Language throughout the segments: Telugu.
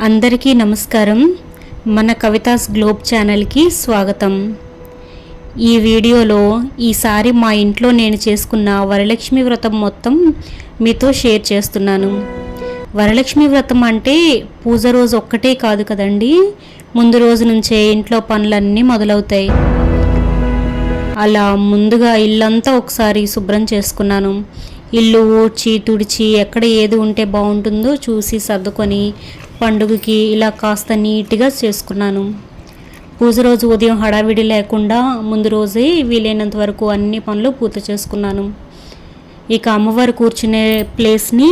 అందరికీ నమస్కారం. మన కవితాస్ గ్లోబ్ ఛానల్కి స్వాగతం. ఈ వీడియోలో ఈసారి మా ఇంట్లో నేను చేసుకున్న వరలక్ష్మి వ్రతం మొత్తం మీతో షేర్ చేస్తున్నాను. వరలక్ష్మి వ్రతం అంటే పూజ రోజు ఒక్కటే కాదు కదండి, ముందు రోజు నుంచే ఇంట్లో పనులన్నీ మొదలవుతాయి. అలా ముందుగా ఇల్లంతా ఒకసారి శుభ్రం చేసుకున్నాను. ఇల్లు ఊడ్చి తుడిచి ఎక్కడ ఏది ఉంటే బాగుంటుందో చూసి సర్దుకొని పండుగకి ఇలా కాస్త నీట్గా చేసుకున్నాను. పూజ రోజు ఉదయం హడావిడి లేకుండా ముందు రోజే వీలైనంత వరకు అన్ని పనులు పూర్తి చేసుకున్నాను. ఇక అమ్మవారు కూర్చునే ప్లేస్ని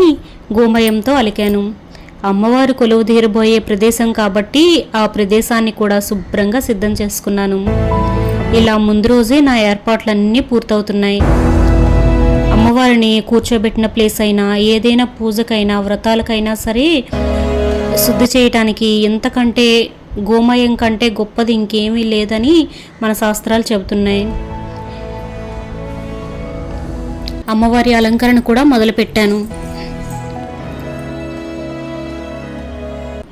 గోమయంతో అలికాను. అమ్మవారు కొలువు తీరబోయే ప్రదేశం కాబట్టి ఆ ప్రదేశాన్ని కూడా శుభ్రంగా సిద్ధం చేసుకున్నాను. ఇలా ముందు రోజే నా ఏర్పాట్లన్నీ పూర్తవుతున్నాయి. అమ్మవారిని కూర్చోబెట్టిన ప్లేస్ అయినా ఏదైనా పూజకైనా వ్రతాలకైనా సరే శుద్ధి చేయటానికి ఎంతకంటే గోమయం కంటే గొప్పది ఇంకేమీ లేదని మన శాస్త్రాలు చెబుతున్నాయి. అమ్మవారి అలంకరణ కూడా మొదలుపెట్టాను.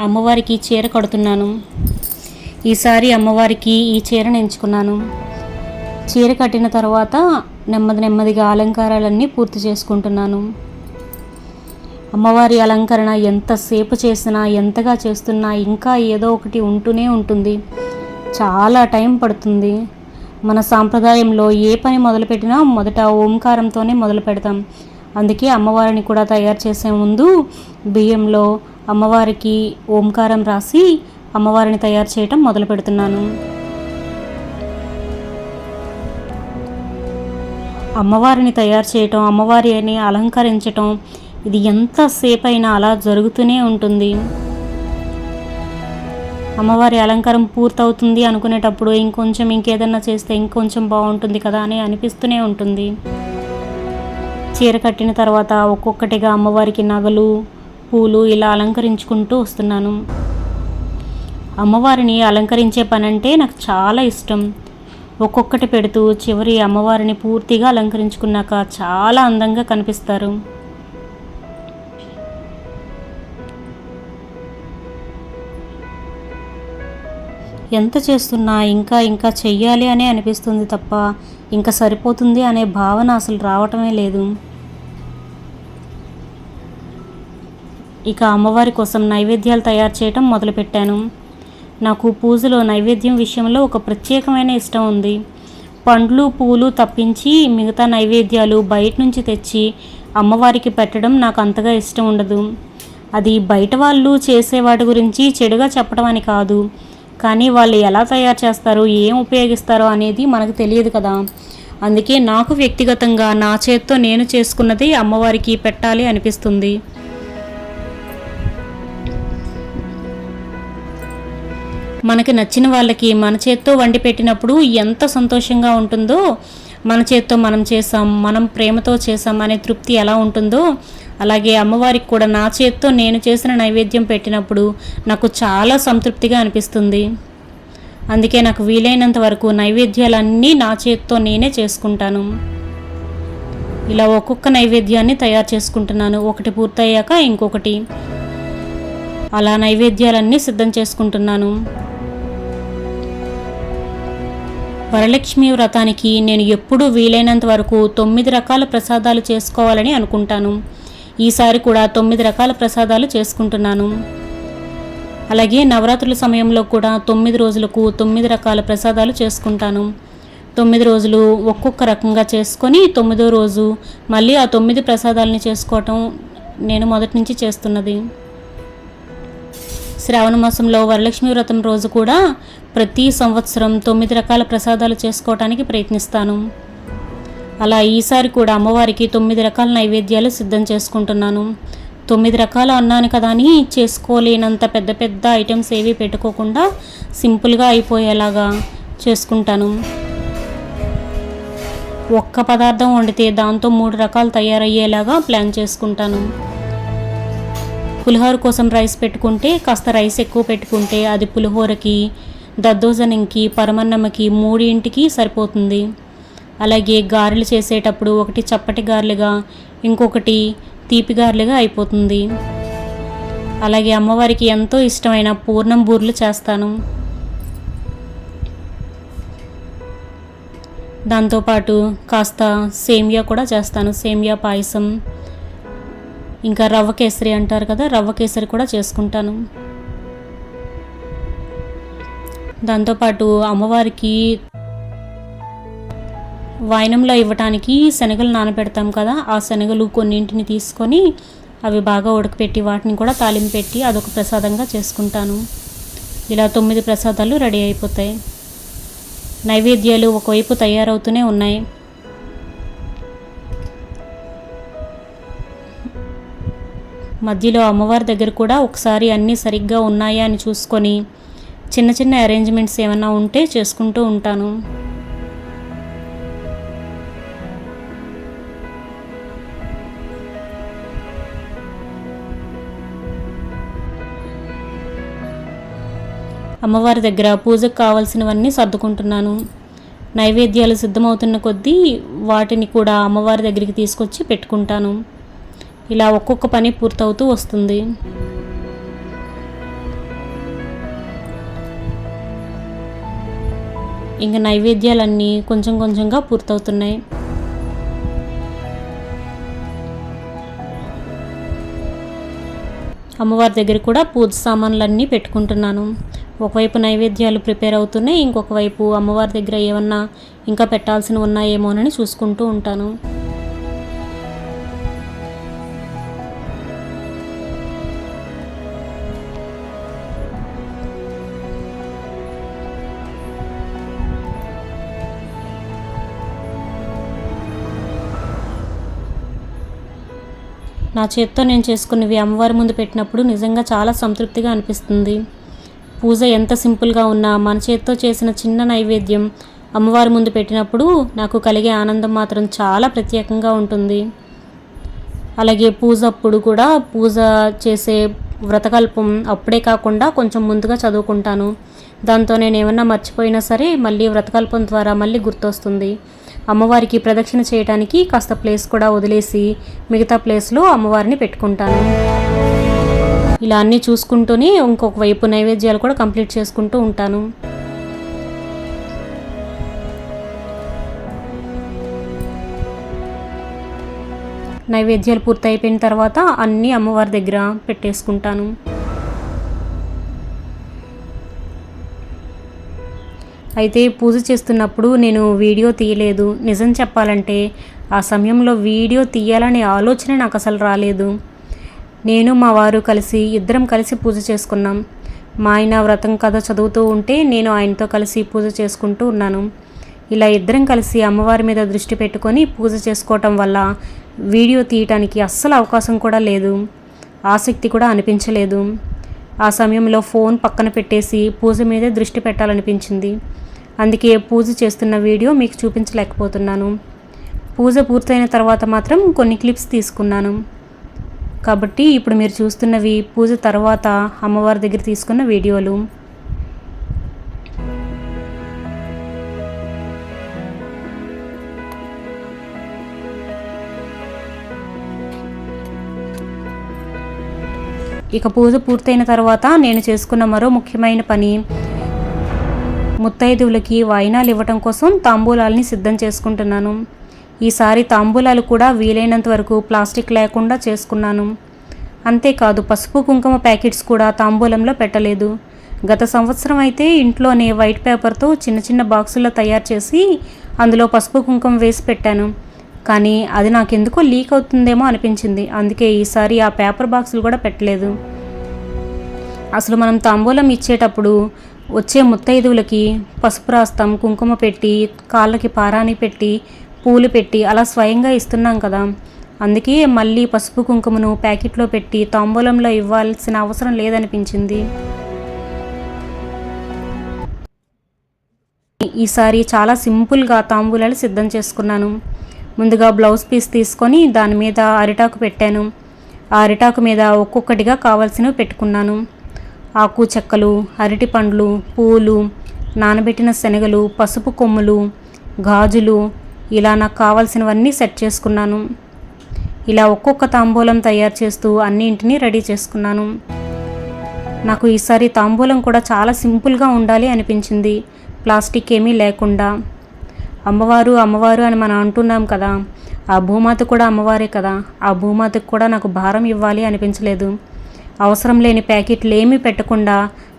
అమ్మవారికి చీర కడుతున్నాను. ఈసారి అమ్మవారికి ఈ చీరను ఎంచుకున్నాను. చీర కట్టిన తర్వాత నెమ్మదిగా అలంకారాలన్నీ పూర్తి చేసుకుంటున్నాను. అమ్మవారి అలంకరణ ఎంతసేపు చేసినా ఎంతగా చేస్తున్నా ఇంకా ఏదో ఒకటి ఉంటూనే ఉంటుంది. చాలా టైం పడుతుంది. మన సాంప్రదాయంలో ఏ పని మొదలుపెట్టినా మొదట ఓంకారంతోనే మొదలు పెడతాం. అందుకే అమ్మవారిని కూడా తయారు చేసే ముందు బియ్యంలో అమ్మవారికి ఓంకారం రాసి అమ్మవారిని తయారు చేయటం మొదలు పెడుతున్నాను. అమ్మవారిని తయారు చేయటం, అమ్మవారిని అలంకరించటం ఇది ఎంతసేపు అయినా అలా జరుగుతూనే ఉంటుంది. అమ్మవారి అలంకారం పూర్తవుతుంది అనుకునేటప్పుడు ఇంకేదన్నా చేస్తే ఇంకొంచెం బాగుంటుంది కదా అని అనిపిస్తూనే ఉంటుంది. చీర కట్టిన తర్వాత ఒక్కొక్కటిగా అమ్మవారికి నగలు, పూలు ఇలా అలంకరించుకుంటూ వస్తున్నాను. అమ్మవారిని అలంకరించే పని అంటే నాకు చాలా ఇష్టం. ఒక్కొక్కటి పెడుతూ చివరి అమ్మవారిని పూర్తిగా అలంకరించుకున్నాక చాలా అందంగా కనిపిస్తారు. ఎంత చేస్తున్నా ఇంకా చెయ్యాలి అనే అనిపిస్తుంది తప్ప ఇంకా సరిపోతుంది అనే భావన అసలు రావటమే లేదు. ఇక అమ్మవారి కోసం నైవేద్యాలు తయారు చేయటం మొదలుపెట్టాను. నాకు పూజలో నైవేద్యం విషయంలో ఒక ప్రత్యేకమైన ఇష్టం ఉంది. పండ్లు పూలు తప్పించి మిగతా నైవేద్యాలు బయట నుంచి తెచ్చి అమ్మవారికి పెట్టడం నాకు అంతగా ఇష్టం ఉండదు. అది బయట వాళ్ళు చేసేవాటి గురించి చెడుగా చెప్పడం అని కాదు, కానీ వాళ్ళు ఎలా తయారు చేస్తారో ఏం ఉపయోగిస్తారో అనేది మనకు తెలియదు కదా. అందుకే నాకు వ్యక్తిగతంగా నా చేత్తో నేను చేసుకున్నది అమ్మవారికి పెట్టాలి అనిపిస్తుంది. మనకి నచ్చిన వాళ్ళకి మన చేత్తో వండి పెట్టినప్పుడు ఎంత సంతోషంగా ఉంటుందో, మన చేత్తో మనం చేసాం, మనం ప్రేమతో చేసాం అనే తృప్తి ఎలా ఉంటుందో, అలాగే అమ్మవారికి కూడా నా చేత్తో నేను చేసిన నైవేద్యం పెట్టినప్పుడు నాకు చాలా సంతృప్తిగా అనిపిస్తుంది. అందుకే నాకు వీలైనంత వరకు నైవేద్యాలన్నీ నా చేత్తో నేనే చేసుకుంటాను. ఇలా ఒక్కొక్క నైవేద్యాన్ని తయారు చేసుకుంటున్నాను. ఒకటి పూర్తయ్యాక ఇంకొకటి అలా నైవేద్యాలన్నీ సిద్ధం చేసుకుంటున్నాను. వరలక్ష్మి వ్రతానికి నేను ఎప్పుడూ వీలైనంత వరకు 9 రకాల ప్రసాదాలు చేసుకోవాలని అనుకుంటాను. ఈసారి కూడా 9 రకాల ప్రసాదాలు చేసుకుంటున్నాను. అలాగే నవరాత్రుల సమయంలో కూడా 9 రోజులకు 9 రకాల ప్రసాదాలు చేసుకుంటాను. 9 రోజులు ఒక్కొక్క రకంగా చేసుకొని 9వ రోజు మళ్ళీ ఆ 9 ప్రసాదాలని చేసుకోవటం నేను మొదటి నుంచి చేస్తున్నది. శ్రావణ మాసంలో వరలక్ష్మి వ్రతం రోజు కూడా ప్రతి సంవత్సరం 9 రకాల ప్రసాదాలు చేసుకోవటానికి ప్రయత్నిస్తాను. అలా ఈసారి కూడా అమ్మవారికి 9 రకాల నైవేద్యాలు సిద్ధం చేసుకుంటున్నాను. 9 రకాలు అన్నాను కదా అని చేసుకోలేనంత పెద్ద ఐటమ్స్ ఏవి పెట్టుకోకుండా సింపుల్గా అయిపోయేలాగా చేసుకుంటాను. ఒక్క పదార్థం వండితే దాంతో 3 రకాలు తయారయ్యేలాగా ప్లాన్ చేసుకుంటాను. పులిహోర కోసం రైస్ పెట్టుకుంటే కాస్త రైస్ ఎక్కువ పెట్టుకుంటే అది పులిహోరకి, దద్దోజనంకి, పరమన్నమకి 3ంటికి సరిపోతుంది. అలాగే గారెలు చేసేటప్పుడు ఒకటి చప్పటి గారెలుగా ఇంకొకటి తీపి గారెలుగా అయిపోతుంది. అలాగే అమ్మవారికి ఎంతో ఇష్టమైన పూర్ణం బూర్లు చేస్తాను. దాంతోపాటు కాస్త సేమియా కూడా చేస్తాను, సేమియా పాయసం. ఇంకా రవ్వ కేసరి అంటారు కదా, రవ్వ కేసరి కూడా చేసుకుంటాను. దాంతోపాటు అమ్మవారికి వాయనంలో ఇవ్వటానికి శనగలు నానబెడతాం కదా, ఆ శనగలు కొన్నింటిని తీసుకొని అవి బాగా ఉడకపెట్టి వాటిని కూడా తాలింపు పెట్టి అదొక ప్రసాదంగా చేసుకుంటాను. ఇలా 9 ప్రసాదాలు రెడీ అయిపోతాయి. నైవేద్యాలు ఒకవైపు తయారవుతూనే ఉన్నాయి. మధ్యలో అమ్మవారి దగ్గర కూడా ఒకసారి అన్నీ సరిగ్గా ఉన్నాయా అని చూసుకొని చిన్న చిన్న అరేంజ్మెంట్స్ ఏమన్నా ఉంటే చేసుకుంటూ ఉంటాను. అమ్మవారి దగ్గర పూజకు కావాల్సినవన్నీ సర్దుకుంటున్నాను. నైవేద్యాలు సిద్ధమవుతున్న కొద్దీ వాటిని కూడా అమ్మవారి దగ్గరికి తీసుకొచ్చి పెట్టుకుంటాను. ఇలా ఒక్కొక్క పని పూర్తవుతూ వస్తుంది. ఇంకా నైవేద్యాలన్నీ కొంచెం కొంచెంగా పూర్తవుతున్నాయి. అమ్మవారి దగ్గర కూడా పూజ సామాన్లన్నీ పెట్టుకుంటున్నాను. ఒకవైపు నైవేద్యాలు ప్రిపేర్ అవుతున్నాయి, ఇంకొక వైపు అమ్మవారి దగ్గర ఏమన్నా ఇంకా పెట్టాల్సినవి ఉన్నాయేమోనని చూసుకుంటూ ఉంటాను. నా చేత్తో నేను చేసుకున్నవి అమ్మవారి ముందు పెట్టినప్పుడు నిజంగా చాలా సంతృప్తిగా అనిపిస్తుంది. పూజ ఎంత సింపుల్గా ఉన్నా మన చేత్తో చేసిన చిన్న నైవేద్యం అమ్మవారి ముందు పెట్టినప్పుడు నాకు కలిగే ఆనందం మాత్రం చాలా ప్రత్యేకంగా ఉంటుంది. అలాగే పూజ అప్పుడు కూడా పూజ చేసే వ్రతకల్పం అప్పుడే కాకుండా కొంచెం ముందుగా చదువుకుంటాను. దాంతో నేను ఏమన్నా మర్చిపోయినా సరే మళ్ళీ వ్రతకల్పం ద్వారా మళ్ళీ గుర్తొస్తుంది. అమ్మవారికి ప్రదక్షిణ చేయడానికి కాస్త ప్లేస్ కూడా వదిలేసి మిగతా ప్లేస్లో అమ్మవారిని పెట్టుకుంటాను. ఇలా అన్నీ చూసుకుంటూనే ఇంకొక వైపు నైవేద్యాలు కూడా కంప్లీట్ చేసుకుంటూ ఉంటాను. నైవేద్యాలు పూర్తయిపోయిన తర్వాత అన్నీ అమ్మవారి దగ్గర పెట్టేసుకుంటాను. అయితే పూజ చేస్తున్నప్పుడు నేను వీడియో తీయలేదు. నిజం చెప్పాలంటే ఆ సమయంలో వీడియో తీయాలనే ఆలోచన నాకు అసలు రాలేదు. నేను మా వారు ఇద్దరం కలిసి పూజ చేసుకున్నాం. మా ఆయన వ్రతం కథ చదువుతూ ఉంటే నేను ఆయనతో కలిసి పూజ చేసుకుంటూ ఉన్నాను. ఇలా ఇద్దరం కలిసి అమ్మవారి మీద దృష్టి పెట్టుకొని పూజ చేసుకోవటం వల్ల వీడియో తీయటానికి అస్సలు అవకాశం కూడా లేదు, ఆసక్తి కూడా అనిపించలేదు. ఆ సమయంలో ఫోన్ పక్కన పెట్టేసి పూజ మీదే దృష్టి పెట్టాలనిపించింది. అందుకే పూజ చేస్తున్న వీడియో మీకు చూపించలేకపోతున్నాను. పూజ పూర్తయిన తర్వాత మాత్రం కొన్ని క్లిప్స్ తీసుకున్నాను. కాబట్టి ఇప్పుడు మీరు చూస్తున్నవి పూజ తర్వాత అమ్మవారి దగ్గర తీసుకున్న వీడియోలు. ఇక పూజ పూర్తయిన తర్వాత నేను చేసుకున్న మరో ముఖ్యమైన పని ముత్తైదువులకి వాయినాలు ఇవ్వటం కోసం తాంబూలాలని సిద్ధం చేసుకుంటున్నాను. ఈసారి తాంబూలాలు కూడా వీలైనంత వరకు ప్లాస్టిక్ లేకుండా చేసుకున్నాను. అంతేకాదు పసుపు కుంకుమ ప్యాకెట్స్ కూడా తాంబూలంలో పెట్టలేదు. గత సంవత్సరం అయితే ఇంట్లోనే వైట్ పేపర్తో చిన్న చిన్న బాక్సుల్లో తయారు చేసి అందులో పసుపు కుంకుమ వేసి పెట్టాను. కానీ అది నాకెందుకో లీక్ అవుతుందేమో అనిపించింది. అందుకే ఈసారి ఆ పేపర్ బాక్సులు కూడా పెట్టలేదు. అసలు మనం తాంబూలం ఇచ్చేటప్పుడు వచ్చే ముత్తైదువులకి పసుపు రాస్తాం, కుంకుమ పెట్టి, కాళ్ళకి పారాని పెట్టి, పూలు పెట్టి అలా స్వయంగా ఇస్తున్నాం కదా. అందుకే మళ్ళీ పసుపు కుంకుమను ప్యాకెట్లో పెట్టి తాంబూలంలో ఇవ్వాల్సిన అవసరం లేదనిపించింది. ఈసారి చాలా సింపుల్గా తాంబూలాలు సిద్ధం చేసుకున్నాను. ముందుగా బ్లౌజ్ పీస్ తీసుకొని దాని మీద అరిటాకు పెట్టాను. ఆ అరిటాకు మీద ఒక్కొక్కటిగా కావాల్సినవి పెట్టుకున్నాను. ఆకు చెక్కలు, అరటి పండ్లు, పూలు, నానబెట్టిన శనగలు, పసుపు కొమ్ములు, గాజులు, ఇలా నాకు కావాల్సినవన్నీ సెట్ చేసుకున్నాను. ఇలా ఒక్కొక్క తాంబూలం తయారు చేస్తూ అన్నింటినీ రెడీ చేసుకున్నాను. నాకు ఈసారి తాంబూలం కూడా చాలా సింపుల్గా ఉండాలి అనిపించింది, ప్లాస్టిక్ ఏమీ లేకుండా. అమ్మవారు అమ్మవారు అని మనం అంటున్నాం కదా, ఆ భూమాత కూడా అమ్మవారే కదా. ఆ భూమాతకు కూడా నాకు భారం ఇవ్వాలి అనిపించలేదు. అవసరం లేని ప్యాకెట్లు ఏమీ పెట్టకుండా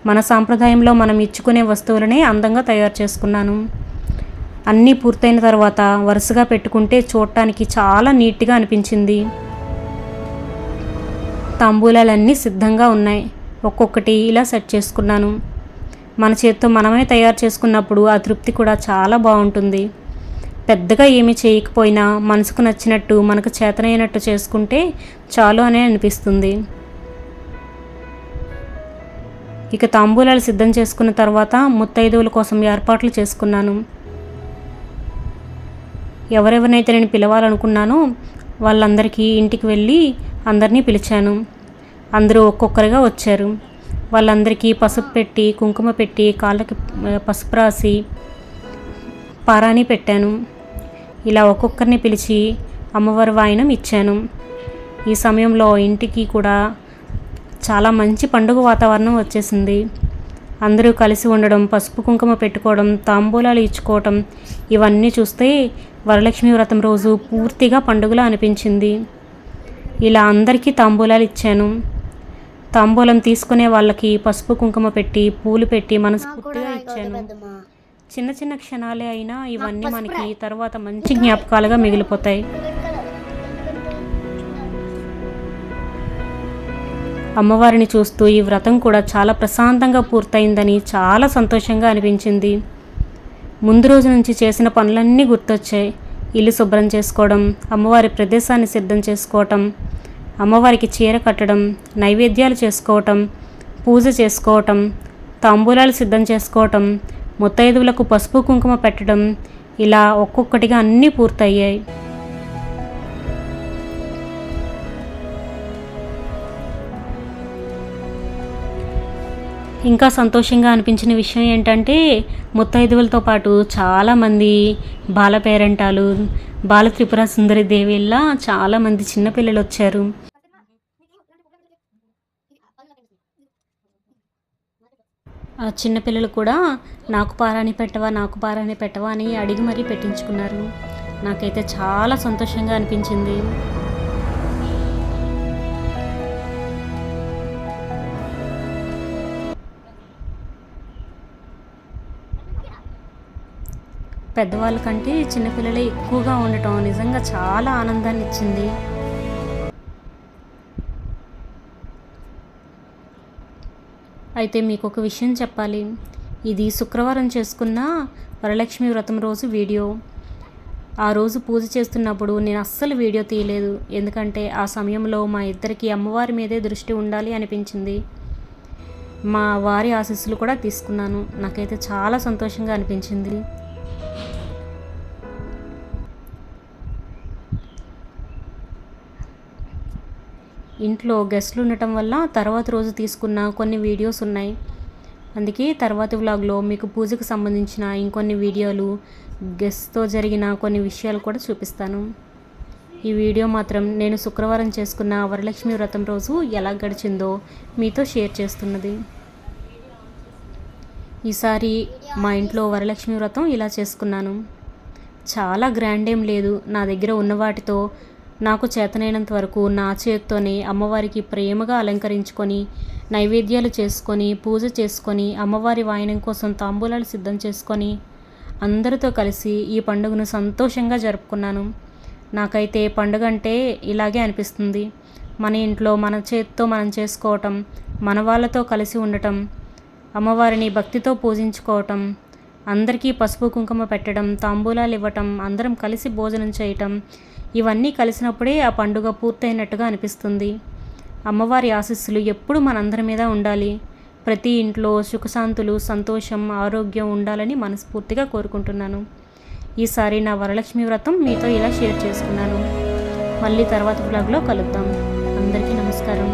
మన సాంప్రదాయంలో మనం ఇచ్చుకునే వస్తువులనే అందంగా తయారు చేసుకున్నాను. అన్నీ పూర్తయిన తర్వాత వరుసగా పెట్టుకుంటే చూడటానికి చాలా నీట్గా అనిపించింది. తాంబూలాలన్నీ సిద్ధంగా ఉన్నాయి. ఒక్కొక్కటి ఇలా సెట్ చేసుకున్నాను. మన చేత్తో మనమే తయారు చేసుకున్నప్పుడు ఆ తృప్తి కూడా చాలా బాగుంటుంది. పెద్దగా ఏమీ చేయకపోయినా మనసుకు నచ్చినట్టు మనకు చేతనైనట్టు చేసుకుంటే చాలు అనే అనిపిస్తుంది. ఇక తాంబూలాలు సిద్ధం చేసుకున్న తర్వాత ముత్తైదువుల కోసం ఏర్పాట్లు చేసుకున్నాను. ఎవరెవరినైతే నేను పిలవాలనుకున్నానో వాళ్ళందరికీ ఇంటికి వెళ్ళి అందరినీ పిలిచాను. అందరూ ఒక్కొక్కరిగా వచ్చారు. వాళ్ళందరికీ పసుపు పెట్టి, కుంకుమ పెట్టి, కాళ్ళకి పసుపు రాసి పారాని పెట్టాను. ఇలా ఒక్కొక్కరిని పిలిచి అమ్మవారి వాయనం ఇచ్చాను. ఈ సమయంలో ఇంటికి కూడా చాలా మంచి పండుగ వాతావరణం వచ్చేసింది. అందరూ కలిసి ఉండడం, పసుపు కుంకుమ పెట్టుకోవడం, తాంబూలాలు ఇచ్చుకోవటం, ఇవన్నీ చూస్తే వరలక్ష్మి వ్రతం రోజు పూర్తిగా పండుగలా అనిపించింది. ఇలా అందరికీ తాంబూలాలు ఇచ్చాను. తాంబూలం తీసుకునే వాళ్ళకి పసుపు కుంకుమ పెట్టి, పూలు పెట్టి మనస్ఫూర్తిగా ఇచ్చాను. చిన్న చిన్న క్షణాలే అయినా ఇవన్నీ మనకి తర్వాత మంచి జ్ఞాపకాలుగా మిగిలిపోతాయి. అమ్మవారిని చూస్తూ ఈ వ్రతం కూడా చాలా ప్రశాంతంగా పూర్తయిందని చాలా సంతోషంగా అనిపించింది. ముందు రోజు నుంచి చేసిన పనులన్నీ గుర్తొచ్చాయి. ఇల్లు శుభ్రం చేసుకోవడం, అమ్మవారి ప్రదేశాన్ని సిద్ధం చేసుకోవటం, అమ్మవారికి చీర కట్టడం, నైవేద్యాలు చేసుకోవటం, పూజ చేసుకోవటం, తాంబూలాలు సిద్ధం చేసుకోవటం, ముత్తైదువులకు పసుపు కుంకుమ పెట్టడం, ఇలా ఒక్కొక్కటిగా అన్నీ పూర్తయ్యాయి. ఇంకా సంతోషంగా అనిపించిన విషయం ఏంటంటే ముత్తైదువులతో పాటు చాలామంది బాల పేరెంటాలు, బాల త్రిపుర సుందరి దేవిలా చాలామంది చిన్నపిల్లలు వచ్చారు. ఆ చిన్నపిల్లలు కూడా నాకు పారాని పెట్టవా, నాకు పారాని పెట్టవా అని అడిగి మరీ పెట్టించుకున్నారు. నాకైతే చాలా సంతోషంగా అనిపించింది. పెద్దవాళ్ళ కంటే చిన్నపిల్లలే ఎక్కువగా ఉండటం నిజంగా చాలా ఆనందాన్ని ఇచ్చింది. అయితే మీకు ఒక విషయం చెప్పాలి. ఇది శుక్రవారం చేసుకున్న వరలక్ష్మి వ్రతం రోజు వీడియో. ఆ రోజు పూజ చేస్తున్నప్పుడు నేను అస్సలు వీడియో తీయలేదు. ఎందుకంటే ఆ సమయంలో మా ఇద్దరికి అమ్మవారి మీదే దృష్టి ఉండాలి అనిపించింది. మా వారి ఆశీస్సులు కూడా తీసుకున్నాను. నాకైతే చాలా సంతోషంగా అనిపించింది. ఇంట్లో గెస్ట్లు ఉండటం వల్ల తర్వాత రోజు తీసుకున్న కొన్ని వీడియోస్ ఉన్నాయి. అందుకే తర్వాతి వ్లాగ్లో మీకు పూజకు సంబంధించిన ఇంకొన్ని వీడియోలు, గెస్ట్తో జరిగిన కొన్ని విషయాలు కూడా చూపిస్తాను. ఈ వీడియో మాత్రం నేను శుక్రవారం చేసుకున్న వరలక్ష్మి వ్రతం రోజు ఎలా గడిచిందో మీతో షేర్ చేస్తున్నది. ఈసారి మా ఇంట్లో వరలక్ష్మి వ్రతం ఇలా చేసుకున్నాను. చాలా గ్రాండ్ ఏం లేదు. నా దగ్గర ఉన్న వాటితో నాకు చేతనైనంత వరకు నా చేత్తోనే అమ్మవారికి ప్రేమగా అలంకరించుకొని, నైవేద్యాలు చేసుకొని, పూజ చేసుకొని, అమ్మవారి వాయనం కోసం తాంబూలాలు సిద్ధం చేసుకొని, అందరితో కలిసి ఈ పండుగను సంతోషంగా జరుపుకున్నాను. నాకైతే పండుగ అంటే ఇలాగే అనిపిస్తుంది. మన ఇంట్లో మన చేత్తో మనం చేసుకోవటం, మన వాళ్ళతో కలిసి ఉండటం, అమ్మవారిని భక్తితో పూజించుకోవటం, అందరికీ పసుపు కుంకుమ పెట్టడం, తాంబూలాలు ఇవ్వటం, అందరం కలిసి భోజనం చేయటం, ఇవన్నీ కలిసినప్పుడే ఆ పండుగ పూర్తయినట్టుగా అనిపిస్తుంది. అమ్మవారి ఆశీస్సులు ఎప్పుడు మనందరి మీద ఉండాలి. ప్రతి ఇంట్లో సుఖశాంతులు, సంతోషం, ఆరోగ్యం ఉండాలని మనస్ఫూర్తిగా కోరుకుంటున్నాను. ఈసారి నా వరలక్ష్మి వ్రతం మీతో ఇలా షేర్ చేసుకున్నాను. మళ్ళీ తర్వాత బ్లాగ్లో కలుద్దాం. అందరికీ నమస్కారం.